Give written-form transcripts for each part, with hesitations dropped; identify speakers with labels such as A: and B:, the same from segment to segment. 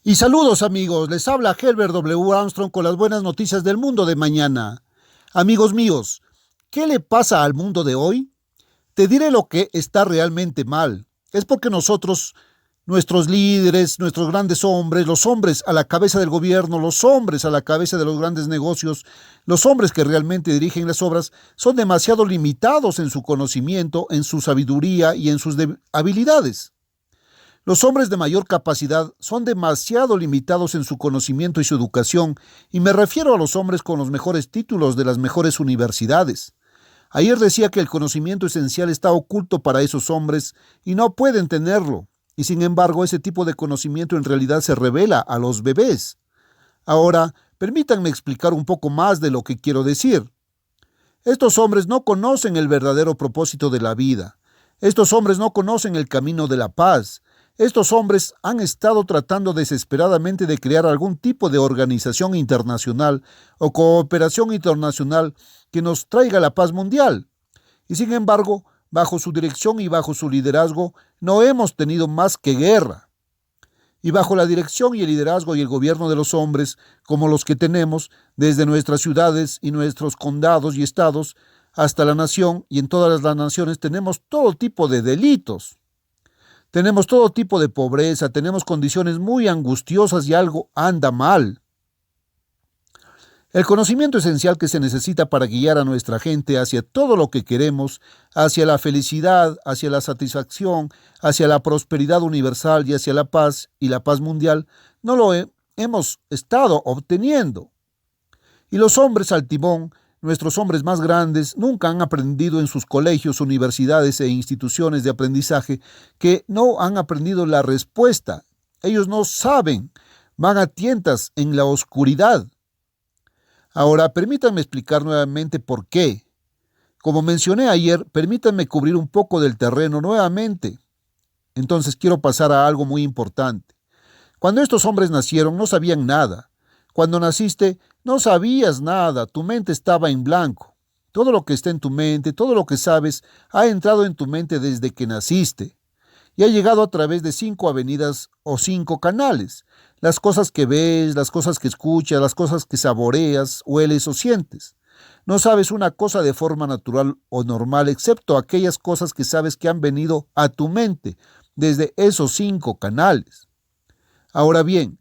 A: Y saludos amigos, les habla Herbert W. Armstrong con las buenas noticias del mundo de mañana. Amigos míos, ¿qué le pasa al mundo de hoy? Te diré lo que está realmente mal. Es porque nosotros, nuestros líderes, nuestros grandes hombres, los hombres a la cabeza del gobierno, los hombres a la cabeza de los grandes negocios, los hombres que realmente dirigen las obras, son demasiado limitados en su conocimiento, en su sabiduría y en sus habilidades. Los hombres de mayor capacidad son demasiado limitados en su conocimiento y su educación, y me refiero a los hombres con los mejores títulos de las mejores universidades. Ayer decía que el conocimiento esencial está oculto para esos hombres y no pueden tenerlo, y sin embargo ese tipo de conocimiento en realidad se revela a los bebés. Ahora, permítanme explicar un poco más de lo que quiero decir. Estos hombres no conocen el verdadero propósito de la vida. Estos hombres no conocen el camino de la paz. Estos hombres han estado tratando desesperadamente de crear algún tipo de organización internacional o cooperación internacional que nos traiga la paz mundial. Y sin embargo, bajo su dirección y bajo su liderazgo, no hemos tenido más que guerra. Y bajo la dirección y el liderazgo y el gobierno de los hombres, como los que tenemos, desde nuestras ciudades y nuestros condados y estados, hasta la nación, y en todas las naciones tenemos todo tipo de delitos. Tenemos todo tipo de pobreza, tenemos condiciones muy angustiosas y algo anda mal. El conocimiento esencial que se necesita para guiar a nuestra gente hacia todo lo que queremos, hacia la felicidad, hacia la satisfacción, hacia la prosperidad universal y hacia la paz y la paz mundial, no lo hemos estado obteniendo. Y los hombres al timón, nuestros hombres más grandes, nunca han aprendido en sus colegios, universidades e instituciones de aprendizaje que no han aprendido la respuesta. Ellos no saben, van a tientas en la oscuridad. Ahora, permítanme explicar nuevamente por qué. Como mencioné ayer, permítanme cubrir un poco del terreno nuevamente. Entonces quiero pasar a algo muy importante. Cuando estos hombres nacieron, no sabían nada. Cuando naciste, no sabías nada, tu mente estaba en blanco. Todo lo que está en tu mente, todo lo que sabes, ha entrado en tu mente desde que naciste. Y ha llegado a través de 5 avenidas o 5 canales. Las cosas que ves, las cosas que escuchas, las cosas que saboreas, hueles o sientes. No sabes una cosa de forma natural o normal, excepto aquellas cosas que sabes que han venido a tu mente desde esos 5 canales. Ahora bien,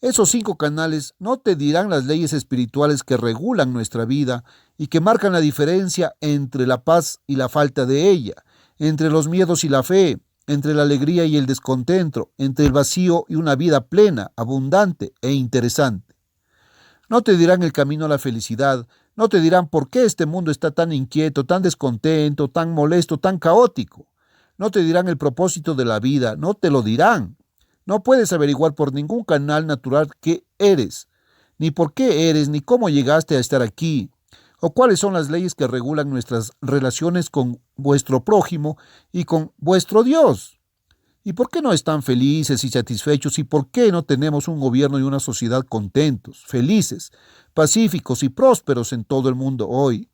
A: esos 5 canales no te dirán las leyes espirituales que regulan nuestra vida y que marcan la diferencia entre la paz y la falta de ella, entre los miedos y la fe, entre la alegría y el descontento, entre el vacío y una vida plena, abundante e interesante. No te dirán el camino a la felicidad, no te dirán por qué este mundo está tan inquieto, tan descontento, tan molesto, tan caótico. No te dirán el propósito de la vida, no te lo dirán. No puedes averiguar por ningún canal natural qué eres, ni por qué eres, ni cómo llegaste a estar aquí, o cuáles son las leyes que regulan nuestras relaciones con vuestro prójimo y con vuestro Dios. ¿Y por qué no están felices y satisfechos? ¿Y por qué no tenemos un gobierno y una sociedad contentos, felices, pacíficos y prósperos en todo el mundo hoy?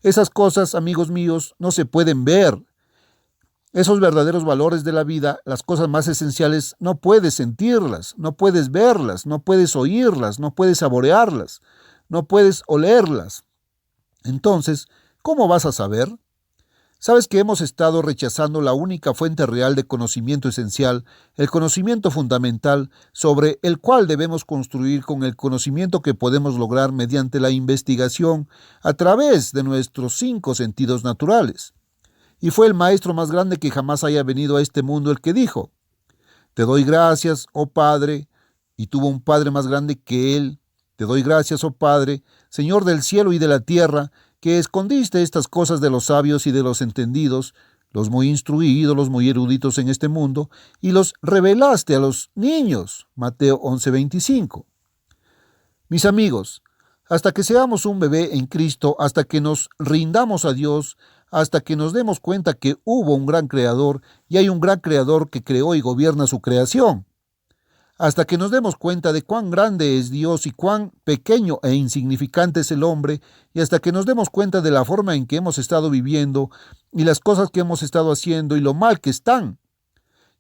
A: Esas cosas, amigos míos, no se pueden ver. Esos verdaderos valores de la vida, las cosas más esenciales, no puedes sentirlas, no puedes verlas, no puedes oírlas, no puedes saborearlas, no puedes olerlas. Entonces, ¿cómo vas a saber? Sabes que hemos estado rechazando la única fuente real de conocimiento esencial, el conocimiento fundamental, sobre el cual debemos construir con el conocimiento que podemos lograr mediante la investigación a través de nuestros 5 sentidos naturales. Y fue el maestro más grande que jamás haya venido a este mundo el que dijo: te doy gracias, oh Padre, y tuvo un Padre más grande que él. Te doy gracias, oh Padre, Señor del cielo y de la tierra, que escondiste estas cosas de los sabios y de los entendidos, los muy instruidos, los muy eruditos en este mundo, y los revelaste a los niños. Mateo 11:25. Mis amigos, hasta que seamos un bebé en Cristo, hasta que nos rindamos a Dios, hasta que nos demos cuenta que hubo un gran creador y hay un gran creador que creó y gobierna su creación, hasta que nos demos cuenta de cuán grande es Dios y cuán pequeño e insignificante es el hombre, y hasta que nos demos cuenta de la forma en que hemos estado viviendo y las cosas que hemos estado haciendo y lo mal que están.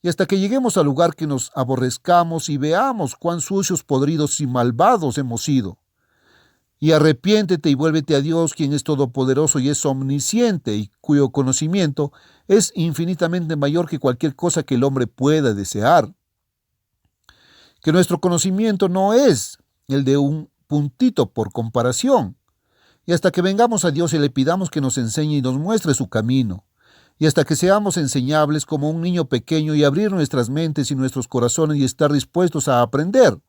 A: y hasta que lleguemos al lugar que nos aborrezcamos y veamos cuán sucios, podridos y malvados hemos sido. Y arrepiéntete y vuélvete a Dios, quien es todopoderoso y es omnisciente, y cuyo conocimiento es infinitamente mayor que cualquier cosa que el hombre pueda desear. Que nuestro conocimiento no es el de un puntito por comparación. Y hasta que vengamos a Dios y le pidamos que nos enseñe y nos muestre su camino. Y hasta que seamos enseñables como un niño pequeño y abrir nuestras mentes y nuestros corazones y estar dispuestos a aprender.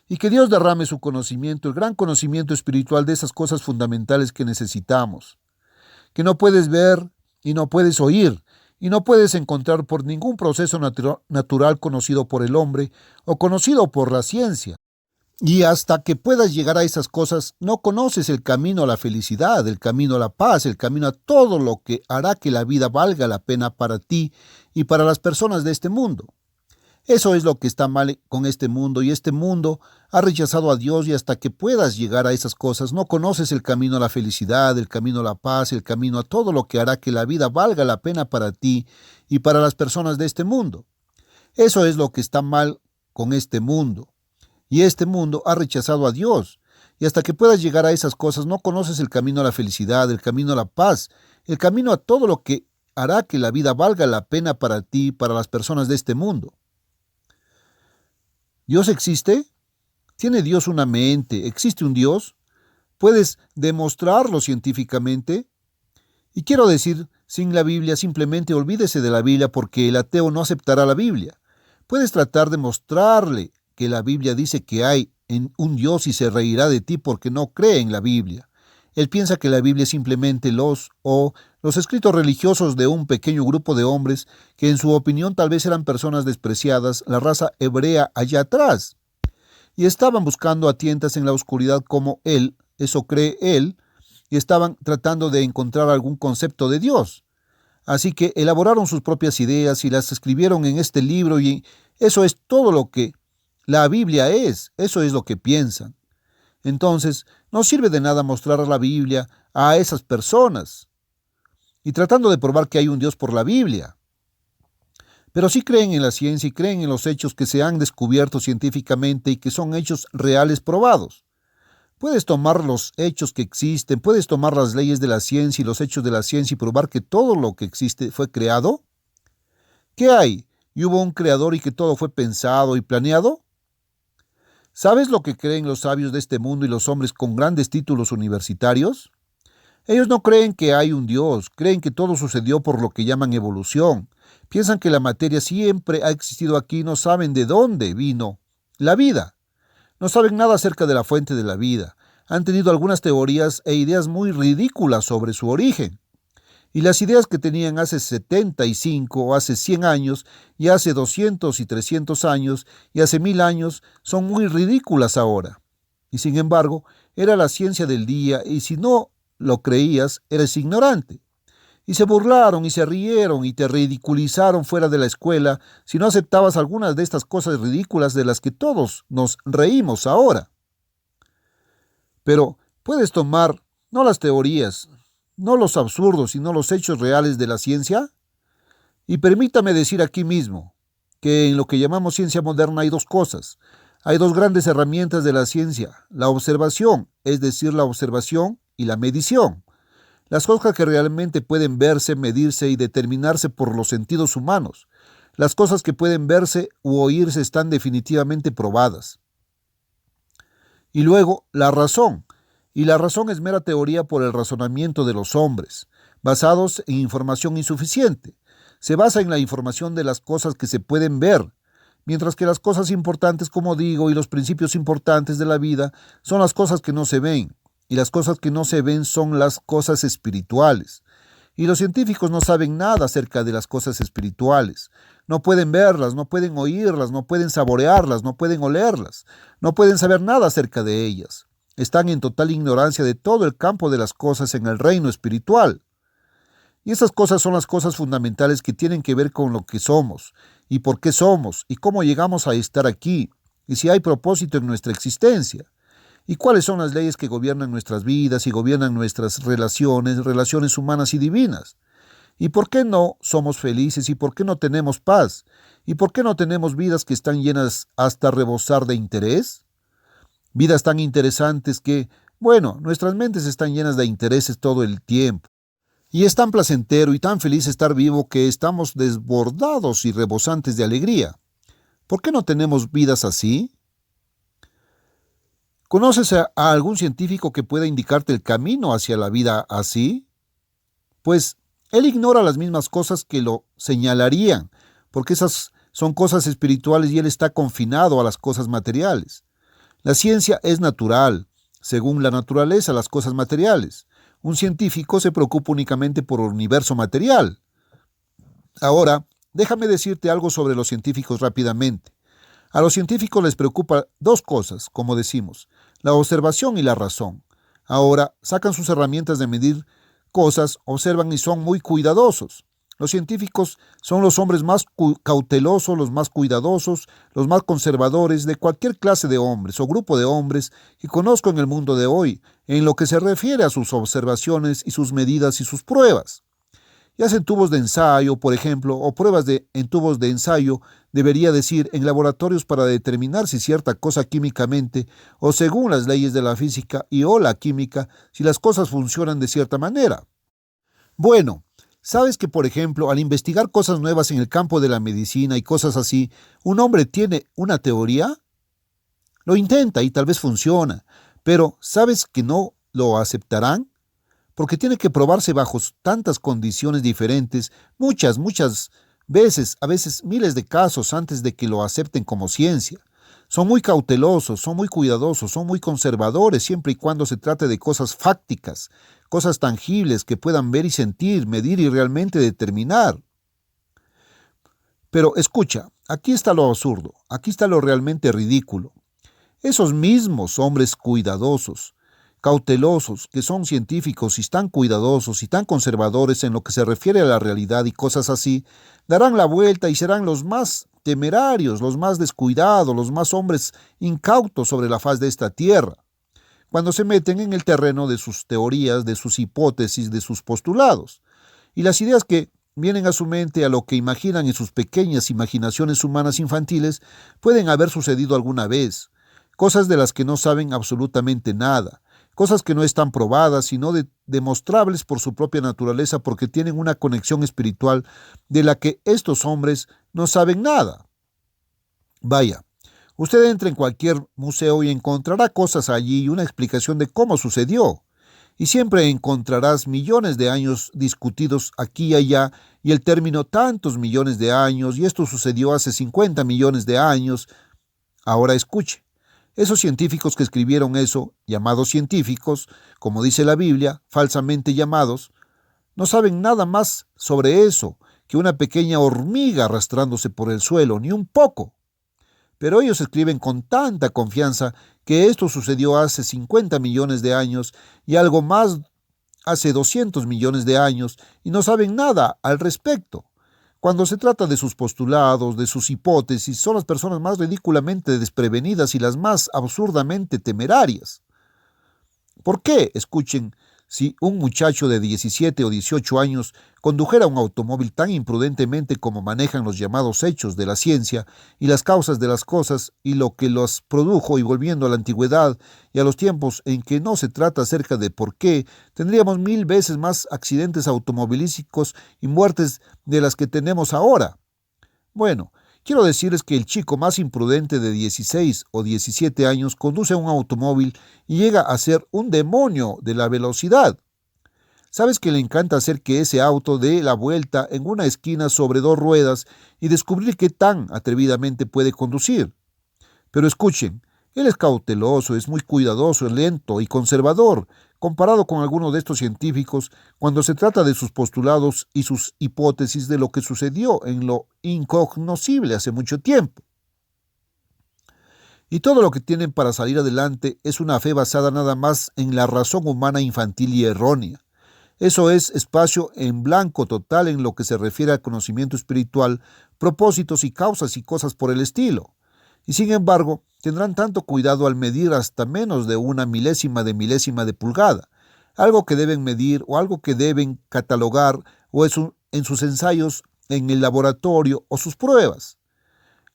A: Y que Dios derrame su conocimiento, el gran conocimiento espiritual de esas cosas fundamentales que necesitamos, que no puedes ver y no puedes oír y no puedes encontrar por ningún proceso natural conocido por el hombre o conocido por la ciencia. Y hasta que puedas llegar a esas cosas, no conoces el camino a la felicidad, el camino a la paz, el camino a todo lo que hará que la vida valga la pena para ti y para las personas de este mundo. Eso es lo que está mal con este mundo, y este mundo ha rechazado a Dios, y hasta que puedas llegar a esas cosas, no conoces el camino a la felicidad, el camino a la paz, el camino a todo lo que hará que la vida valga la pena para ti y para las personas de este mundo. Eso es lo que está mal con este mundo. Y este mundo ha rechazado a Dios. Y hasta que puedas llegar a esas cosas, no conoces el camino a la felicidad, el camino a la paz, el camino a todo lo que hará que la vida valga la pena para ti y para las personas de este mundo. ¿Dios existe? ¿Tiene Dios una mente? ¿Existe un Dios? ¿Puedes demostrarlo científicamente? Y quiero decir, sin la Biblia, simplemente olvídese de la Biblia, porque el ateo no aceptará la Biblia. Puedes tratar de mostrarle que la Biblia dice que hay en un Dios y se reirá de ti porque no cree en la Biblia. Él piensa que la Biblia es simplemente los escritos religiosos de un pequeño grupo de hombres que en su opinión tal vez eran personas despreciadas, la raza hebrea allá atrás, y estaban buscando a tientas en la oscuridad como él, eso cree él, y estaban tratando de encontrar algún concepto de Dios. Así que elaboraron sus propias ideas y las escribieron en este libro, y eso es todo lo que la Biblia es, eso es lo que piensan. Entonces, no sirve de nada mostrar la Biblia a esas personas y tratando de probar que hay un Dios por la Biblia. Pero sí creen en la ciencia y creen en los hechos que se han descubierto científicamente y que son hechos reales probados. Puedes tomar los hechos que existen, puedes tomar las leyes de la ciencia y los hechos de la ciencia y probar que todo lo que existe fue creado. ¿Qué hay? ¿Y hubo un creador y que todo fue pensado y planeado? ¿Sabes lo que creen los sabios de este mundo y los hombres con grandes títulos universitarios? Ellos no creen que hay un Dios, creen que todo sucedió por lo que llaman evolución. Piensan que la materia siempre ha existido aquí, no saben de dónde vino la vida. No saben nada acerca de la fuente de la vida. Han tenido algunas teorías e ideas muy ridículas sobre su origen. Y las ideas que tenían hace 75 o hace 100 años, y hace 200 y 300 años, y hace 1000 años, son muy ridículas ahora. Y sin embargo, era la ciencia del día, y si no lo creías, eres ignorante. Y se burlaron y se rieron y te ridiculizaron fuera de la escuela si no aceptabas algunas de estas cosas ridículas de las que todos nos reímos ahora. Pero puedes tomar no las teorías, no los absurdos, sino los hechos reales de la ciencia. Y permítame decir aquí mismo que en lo que llamamos ciencia moderna hay dos cosas. Hay dos grandes herramientas de la ciencia: la observación, es decir, la observación, y la medición. Las cosas que realmente pueden verse, medirse y determinarse por los sentidos humanos. Las cosas que pueden verse u oírse están definitivamente probadas. Y luego, la razón. Y la razón es mera teoría por el razonamiento de los hombres, basados en información insuficiente. Se basa en la información de las cosas que se pueden ver, mientras que las cosas importantes, como digo, y los principios importantes de la vida son las cosas que no se ven, y las cosas que no se ven son las cosas espirituales. Y los científicos no saben nada acerca de las cosas espirituales. No pueden verlas, no pueden oírlas, no pueden saborearlas, no pueden olerlas, no pueden saber nada acerca de ellas. Están en total ignorancia de todo el campo de las cosas en el reino espiritual. Y esas cosas son las cosas fundamentales que tienen que ver con lo que somos, y por qué somos, y cómo llegamos a estar aquí, y si hay propósito en nuestra existencia, y cuáles son las leyes que gobiernan nuestras vidas y gobiernan nuestras relaciones humanas y divinas, y por qué no somos felices y por qué no tenemos paz, ¿Y por qué no tenemos vidas que están llenas hasta rebosar de interés? Vidas tan interesantes que, bueno, nuestras mentes están llenas de intereses todo el tiempo. Y es tan placentero y tan feliz estar vivo que estamos desbordados y rebosantes de alegría. ¿Por qué no tenemos vidas así? ¿Conoces a algún científico que pueda indicarte el camino hacia la vida así? Pues él ignora las mismas cosas que lo señalarían, porque esas son cosas espirituales y él está confinado a las cosas materiales. La ciencia es natural, según la naturaleza, las cosas materiales. Un científico se preocupa únicamente por el universo material. Ahora, déjame decirte algo sobre los científicos rápidamente. A los científicos les preocupa dos cosas, como decimos, la observación y la razón. Ahora, sacan sus herramientas de medir cosas, observan y son muy cuidadosos. Los científicos son los hombres más cautelosos, los más cuidadosos, los más conservadores de cualquier clase de hombres o grupo de hombres que conozco en el mundo de hoy, en lo que se refiere a sus observaciones y sus medidas y sus pruebas. Y hacen tubos de ensayo, por ejemplo, o pruebas en tubos de ensayo, debería decir, en laboratorios para determinar si cierta cosa químicamente, o según las leyes de la física y o la química, si las cosas funcionan de cierta manera. Bueno, ¿sabes que, por ejemplo, al investigar cosas nuevas en el campo de la medicina y cosas así, un hombre tiene una teoría? Lo intenta y tal vez funciona, pero ¿sabes que no lo aceptarán? Porque tiene que probarse bajo tantas condiciones diferentes, muchas veces, a veces miles de casos antes de que lo acepten como ciencia. Son muy cautelosos, son muy cuidadosos, son muy conservadores siempre y cuando se trate de cosas fácticas, cosas tangibles que puedan ver y sentir, medir y realmente determinar. Pero escucha, aquí está lo absurdo, aquí está lo realmente ridículo. Esos mismos hombres cuidadosos, cautelosos, que son científicos y tan cuidadosos y tan conservadores en lo que se refiere a la realidad y cosas así, darán la vuelta y serán los más temerarios, los más descuidados, los más hombres incautos sobre la faz de esta tierra, cuando se meten en el terreno de sus teorías, de sus hipótesis, de sus postulados. Y las ideas que vienen a su mente, a lo que imaginan en sus pequeñas imaginaciones humanas infantiles, pueden haber sucedido alguna vez, cosas de las que no saben absolutamente nada, cosas que no están probadas, sino demostrables por su propia naturaleza porque tienen una conexión espiritual de la que estos hombres no saben nada. Vaya, usted entra en cualquier museo y encontrará cosas allí y una explicación de cómo sucedió. Y siempre encontrarás millones de años discutidos aquí y allá y el término tantos millones de años y esto sucedió hace 50 millones de años. Ahora escuche. Esos científicos que escribieron eso, llamados científicos, como dice la Biblia, falsamente llamados, no saben nada más sobre eso que una pequeña hormiga arrastrándose por el suelo, ni un poco. Pero ellos escriben con tanta confianza que esto sucedió hace 50 millones de años y algo más hace 200 millones de años y no saben nada al respecto. Cuando se trata de sus postulados, de sus hipótesis, son las personas más ridículamente desprevenidas y las más absurdamente temerarias. ¿Por qué? Escuchen, si un muchacho de 17 o 18 años condujera un automóvil tan imprudentemente como manejan los llamados hechos de la ciencia y las causas de las cosas y lo que los produjo y volviendo a la antigüedad y a los tiempos en que no se trata acerca de por qué, tendríamos 1000 veces más accidentes automovilísticos y muertes de las que tenemos ahora. Bueno, quiero decirles que el chico más imprudente de 16 o 17 años conduce un automóvil y llega a ser un demonio de la velocidad. ¿Sabes que le encanta hacer que ese auto dé la vuelta en una esquina sobre 2 ruedas y descubrir qué tan atrevidamente puede conducir? Pero escuchen, él es cauteloso, es muy cuidadoso, lento y conservador, comparado con algunos de estos científicos cuando se trata de sus postulados y sus hipótesis de lo que sucedió en lo incognoscible hace mucho tiempo. Y todo lo que tienen para salir adelante es una fe basada nada más en la razón humana infantil y errónea. Eso es espacio en blanco total en lo que se refiere al conocimiento espiritual, propósitos y causas y cosas por el estilo. Y sin embargo, tendrán tanto cuidado al medir hasta menos de una milésima de pulgada, algo que deben medir o algo que deben catalogar o en sus ensayos en el laboratorio o sus pruebas.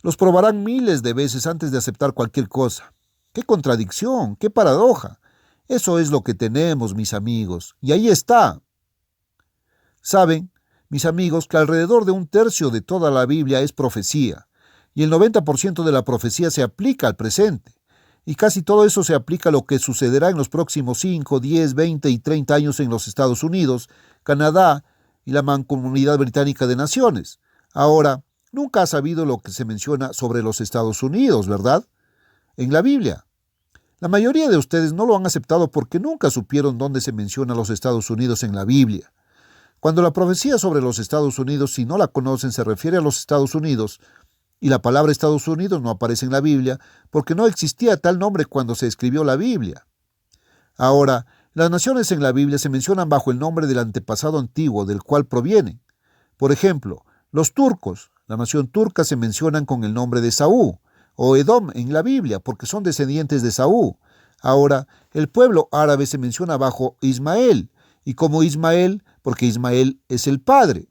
A: Los probarán miles de veces antes de aceptar cualquier cosa. ¡Qué contradicción! ¡Qué paradoja! Eso es lo que tenemos, mis amigos. Y ahí está. Saben, mis amigos, que alrededor de 1/3 de toda la Biblia es profecía. Y el 90% de la profecía se aplica al presente. Y casi todo eso se aplica a lo que sucederá en los próximos 5, 10, 20 y 30 años en los Estados Unidos, Canadá y la Mancomunidad Británica de Naciones. Ahora, nunca has sabido lo que se menciona sobre los Estados Unidos, ¿verdad? En la Biblia. La mayoría de ustedes no lo han aceptado porque nunca supieron dónde se menciona los Estados Unidos en la Biblia. Cuando la profecía sobre los Estados Unidos, si no la conocen, se refiere a los Estados Unidos, y la palabra Estados Unidos no aparece en la Biblia porque no existía tal nombre cuando se escribió la Biblia. Ahora, las naciones en la Biblia se mencionan bajo el nombre del antepasado antiguo del cual provienen. Por ejemplo, los turcos, la nación turca, se mencionan con el nombre de Saúl, o Edom en la Biblia, porque son descendientes de Saúl. Ahora, el pueblo árabe se menciona bajo Ismael, y como Ismael, porque Ismael es el padre.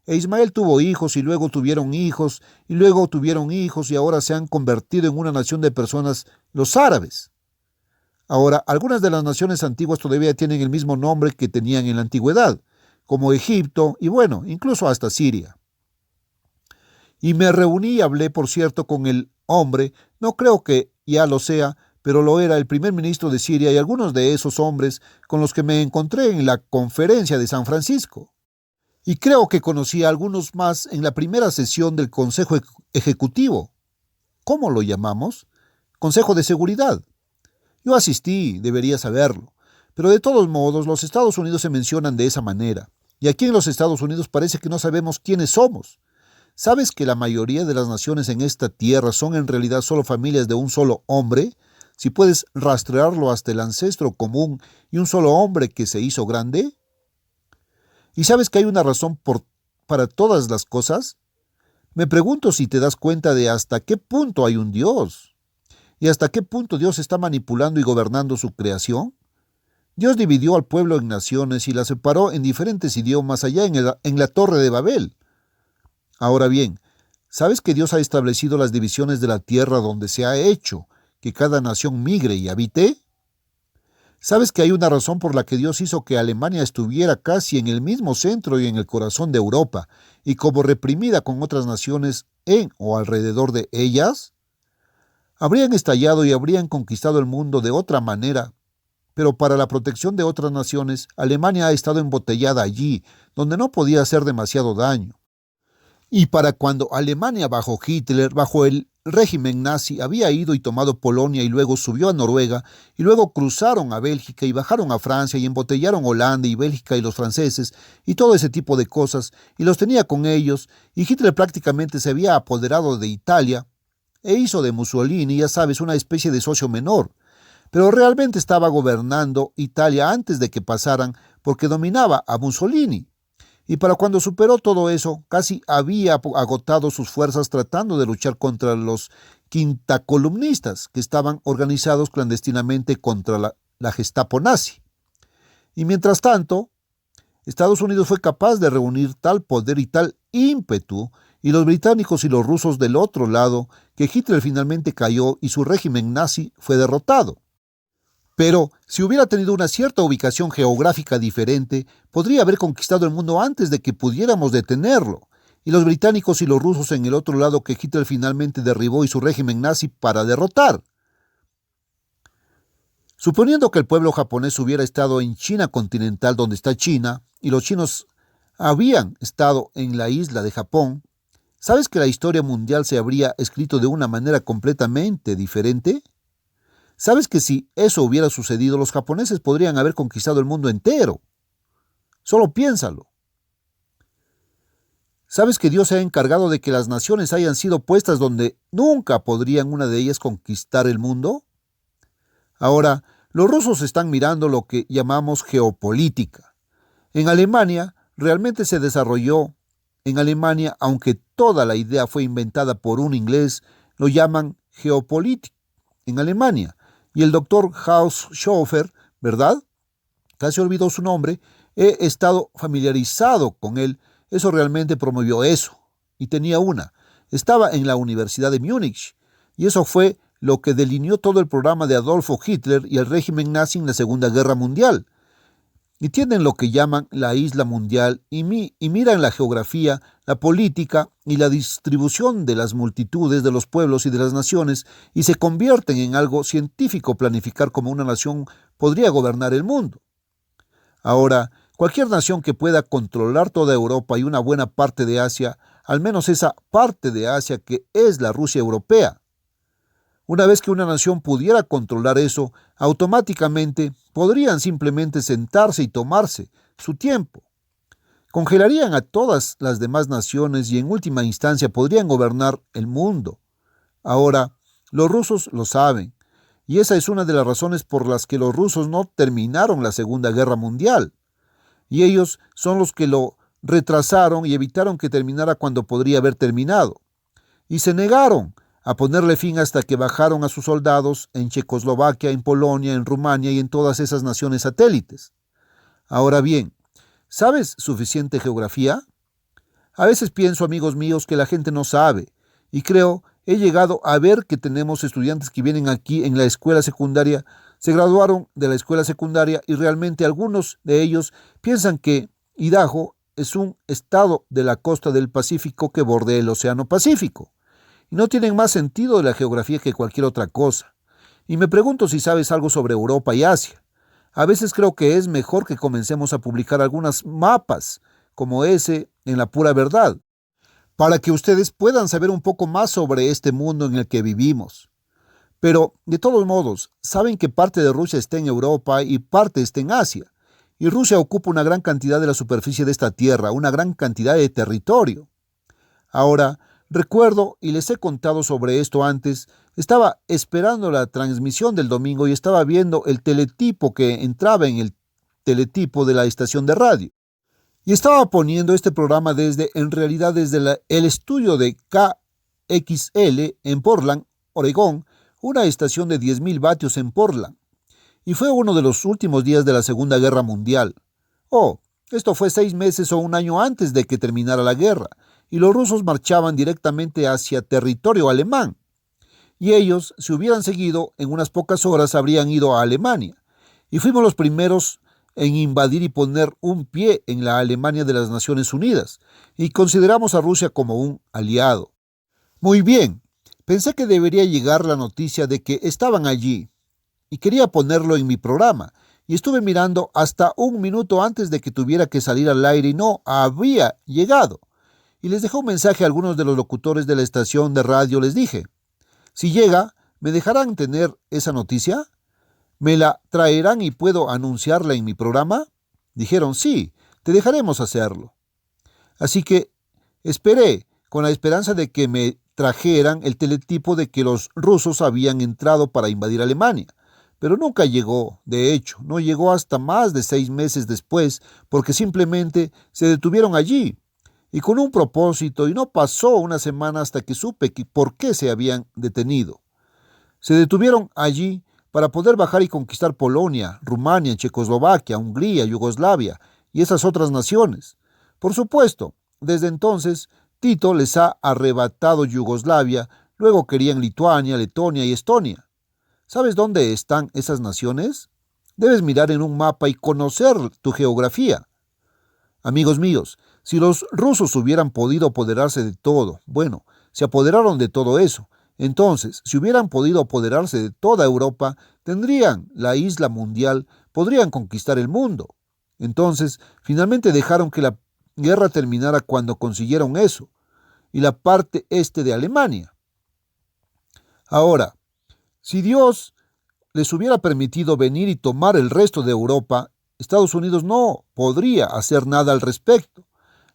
A: E Ismael tuvo hijos y luego tuvieron hijos y luego tuvieron hijos y ahora se han convertido en una nación de personas, los árabes. Ahora, algunas de las naciones antiguas todavía tienen el mismo nombre que tenían en la antigüedad, como Egipto y bueno, incluso hasta Siria. Y me reuní y hablé, por cierto, con el hombre, no creo que ya lo sea, pero lo era el primer ministro de Siria y algunos de esos hombres con los que me encontré en la conferencia de San Francisco. Y creo que conocí a algunos más en la primera sesión del Consejo Ejecutivo. ¿Cómo lo llamamos? Consejo de Seguridad. Yo asistí, debería saberlo. Pero de todos modos, los Estados Unidos se mencionan de esa manera. Y aquí en los Estados Unidos parece que no sabemos quiénes somos. ¿Sabes que la mayoría de las naciones en esta tierra son en realidad solo familias de un solo hombre? Si puedes rastrearlo hasta el ancestro común y un solo hombre que se hizo grande. ¿Y sabes que hay una razón para todas las cosas? Me pregunto si te das cuenta de hasta qué punto hay un Dios y hasta qué punto Dios está manipulando y gobernando su creación. Dios dividió al pueblo en naciones y la separó en diferentes idiomas allá en la Torre de Babel. Ahora bien, ¿sabes que Dios ha establecido las divisiones de la tierra donde se ha hecho que cada nación migre y habite? ¿Sabes que hay una razón por la que Dios hizo que Alemania estuviera casi en el mismo centro y en el corazón de Europa, y como reprimida con otras naciones en o alrededor de ellas? Habrían estallado y habrían conquistado el mundo de otra manera, pero para la protección de otras naciones, Alemania ha estado embotellada allí, donde no podía hacer demasiado daño. Y para cuando Alemania bajo Hitler, bajo el régimen nazi, había ido y tomado Polonia y luego subió a Noruega y luego cruzaron a Bélgica y bajaron a Francia y embotellaron Holanda y Bélgica y los franceses y todo ese tipo de cosas y los tenía con ellos y Hitler prácticamente se había apoderado de Italia e hizo de Mussolini, ya sabes, una especie de socio menor. Pero realmente estaba gobernando Italia antes de que pasaran porque dominaba a Mussolini. Y para cuando superó todo eso, casi había agotado sus fuerzas tratando de luchar contra los quintacolumnistas que estaban organizados clandestinamente contra la Gestapo nazi. Y mientras tanto, Estados Unidos fue capaz de reunir tal poder y tal ímpetu, y los británicos y los rusos del otro lado, que Hitler finalmente cayó y su régimen nazi fue derrotado. Pero, si hubiera tenido una cierta ubicación geográfica diferente, podría haber conquistado el mundo antes de que pudiéramos detenerlo. Y los británicos y los rusos en el otro lado que Hitler finalmente derribó y su régimen nazi para derrotar. Suponiendo que el pueblo japonés hubiera estado en China continental, donde está China, y los chinos habían estado en la isla de Japón, ¿sabes que la historia mundial se habría escrito de una manera completamente diferente? ¿Sabes que si eso hubiera sucedido, los japoneses podrían haber conquistado el mundo entero? Solo piénsalo. ¿Sabes que Dios se ha encargado de que las naciones hayan sido puestas donde nunca podrían una de ellas conquistar el mundo? Ahora, los rusos están mirando lo que llamamos geopolítica. En Alemania, realmente se desarrolló. En Alemania, aunque toda la idea fue inventada por un inglés, lo llaman geopolítica en Alemania. Y el doctor Haushofer, ¿verdad? Casi olvidó su nombre. He estado familiarizado con él. Eso realmente promovió eso. Y tenía una. estaba en la Universidad de Múnich, y eso fue lo que delineó todo el programa de Adolfo Hitler y el régimen nazi en la Segunda Guerra Mundial. Y tienen lo que llaman la isla mundial y miran la geografía, la política y la distribución de las multitudes, de los pueblos y de las naciones, y se convierten en algo científico planificar cómo una nación podría gobernar el mundo. Ahora, cualquier nación que pueda controlar toda Europa y una buena parte de Asia, al menos esa parte de Asia que es la Rusia europea. Una vez que una nación pudiera controlar eso, automáticamente podrían simplemente sentarse y tomarse su tiempo. Congelarían a todas las demás naciones y en última instancia podrían gobernar el mundo. Ahora, los rusos lo saben, y esa es una de las razones por las que los rusos no terminaron la Segunda Guerra Mundial. Y ellos son los que lo retrasaron y evitaron que terminara cuando podría haber terminado. Y se negaron a ponerle fin hasta que bajaron a sus soldados en Checoslovaquia, en Polonia, en Rumania y en todas esas naciones satélites. Ahora bien, ¿sabes suficiente geografía? A veces pienso, amigos míos, que la gente no sabe, y he llegado a ver que tenemos estudiantes que vienen aquí en la escuela secundaria, se graduaron de la escuela secundaria y realmente algunos de ellos piensan que Idaho es un estado de la costa del Pacífico que bordea el Océano Pacífico. Y no tienen más sentido de la geografía que cualquier otra cosa. Y me pregunto si sabes algo sobre Europa y Asia. A veces creo que es mejor que comencemos a publicar algunos mapas como ese en La Pura Verdad, para que ustedes puedan saber un poco más sobre este mundo en el que vivimos. Pero, de todos modos, saben que parte de Rusia está en Europa y parte está en Asia. Y Rusia ocupa una gran cantidad de la superficie de esta tierra, una gran cantidad de territorio. Ahora, recuerdo, y les he contado sobre esto antes, estaba esperando la transmisión del domingo y estaba viendo el teletipo que entraba en el teletipo de la estación de radio. Y estaba poniendo este programa desde el estudio de KXL en Portland, Oregón, una estación de 10.000 vatios en Portland. Y fue uno de los últimos días de la Segunda Guerra Mundial. Esto fue 6 meses o un año antes de que terminara la guerra, y los rusos marchaban directamente hacia territorio alemán. Y ellos, si hubieran seguido, en unas pocas horas habrían ido a Alemania. Y fuimos los primeros en invadir y poner un pie en la Alemania de las Naciones Unidas, y consideramos a Rusia como un aliado. Muy bien, pensé que debería llegar la noticia de que estaban allí, y quería ponerlo en mi programa, y estuve mirando hasta un minuto antes de que tuviera que salir al aire y no había llegado. Y les dejé un mensaje a algunos de los locutores de la estación de radio. Les dije, si llega, ¿me dejarán tener esa noticia? ¿Me la traerán y puedo anunciarla en mi programa? Dijeron, sí, te dejaremos hacerlo. Así que esperé, con la esperanza de que me trajeran el teletipo de que los rusos habían entrado para invadir Alemania. Pero nunca llegó, de hecho, no llegó hasta más de 6 meses después, porque simplemente se detuvieron allí, y con un propósito, y no pasó una semana hasta que supe por qué se habían detenido. Se detuvieron allí para poder bajar y conquistar Polonia, Rumania, Checoslovaquia, Hungría, Yugoslavia y esas otras naciones. Por supuesto, desde entonces, Tito les ha arrebatado Yugoslavia, luego querían Lituania, Letonia y Estonia. ¿Sabes dónde están esas naciones? Debes mirar en un mapa y conocer tu geografía. Amigos míos, si los rusos hubieran podido apoderarse de todo, se apoderaron de todo eso. Entonces, si hubieran podido apoderarse de toda Europa, tendrían la isla mundial, podrían conquistar el mundo. Entonces, finalmente dejaron que la guerra terminara cuando consiguieron eso, y la parte este de Alemania. Ahora, si Dios les hubiera permitido venir y tomar el resto de Europa, Estados Unidos no podría hacer nada al respecto.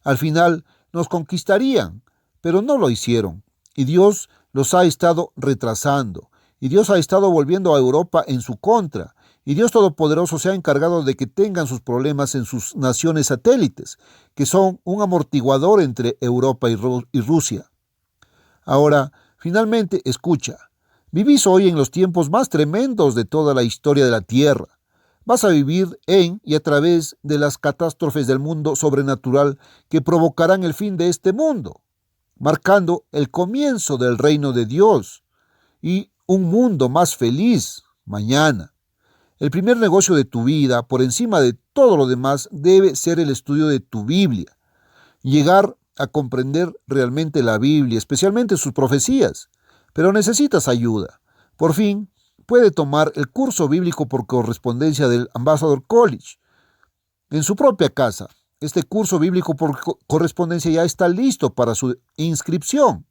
A: Al final nos conquistarían, pero no lo hicieron. Y Dios los ha estado retrasando. Y Dios ha estado volviendo a Europa en su contra. Y Dios Todopoderoso se ha encargado de que tengan sus problemas en sus naciones satélites, que son un amortiguador entre Europa y Rusia. Ahora, finalmente, escucha. Vivís hoy en los tiempos más tremendos de toda la historia de la Tierra. Vas a vivir en y a través de las catástrofes del mundo sobrenatural que provocarán el fin de este mundo. marcando el comienzo del reino de Dios y un mundo más feliz mañana. El primer negocio de tu vida, por encima de todo lo demás, debe ser el estudio de tu Biblia. Llegar a comprender realmente la Biblia, especialmente sus profecías. Pero necesitas ayuda. Por fin, puede tomar el curso bíblico por correspondencia del Ambassador College en su propia casa. Este curso bíblico por correspondencia ya está listo para su inscripción.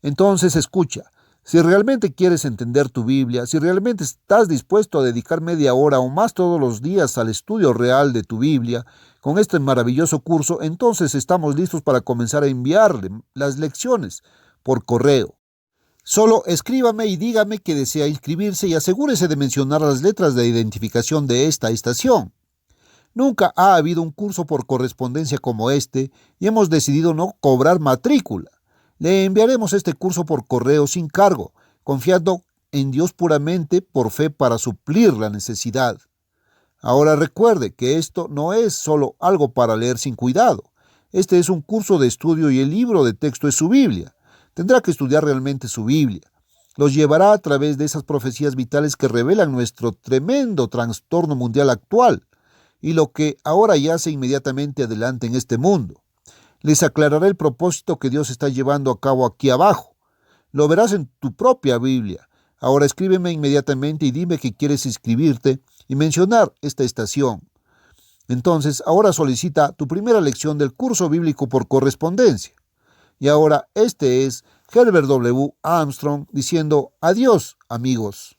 A: Entonces, escucha. Si realmente quieres entender tu Biblia, si realmente estás dispuesto a dedicar media hora o más todos los días al estudio real de tu Biblia, con este maravilloso curso, entonces estamos listos para comenzar a enviarle las lecciones por correo. Solo escríbame y dígame que desea inscribirse y asegúrese de mencionar las letras de identificación de esta estación. Nunca ha habido un curso por correspondencia como este y hemos decidido no cobrar matrícula. Le enviaremos este curso por correo sin cargo, confiando en Dios puramente por fe para suplir la necesidad. Ahora recuerde que esto no es solo algo para leer sin cuidado. Este es un curso de estudio y el libro de texto es su Biblia. Tendrá que estudiar realmente su Biblia. Los llevará a través de esas profecías vitales que revelan nuestro tremendo trastorno mundial actual y lo que ahora yace inmediatamente adelante en este mundo. Les aclararé el propósito que Dios está llevando a cabo aquí abajo. Lo verás en tu propia Biblia. Ahora escríbeme inmediatamente y dime que quieres inscribirte y mencionar esta estación. Entonces, ahora solicita tu primera lección del curso bíblico por correspondencia. Y ahora este es Herbert W. Armstrong diciendo adiós, amigos.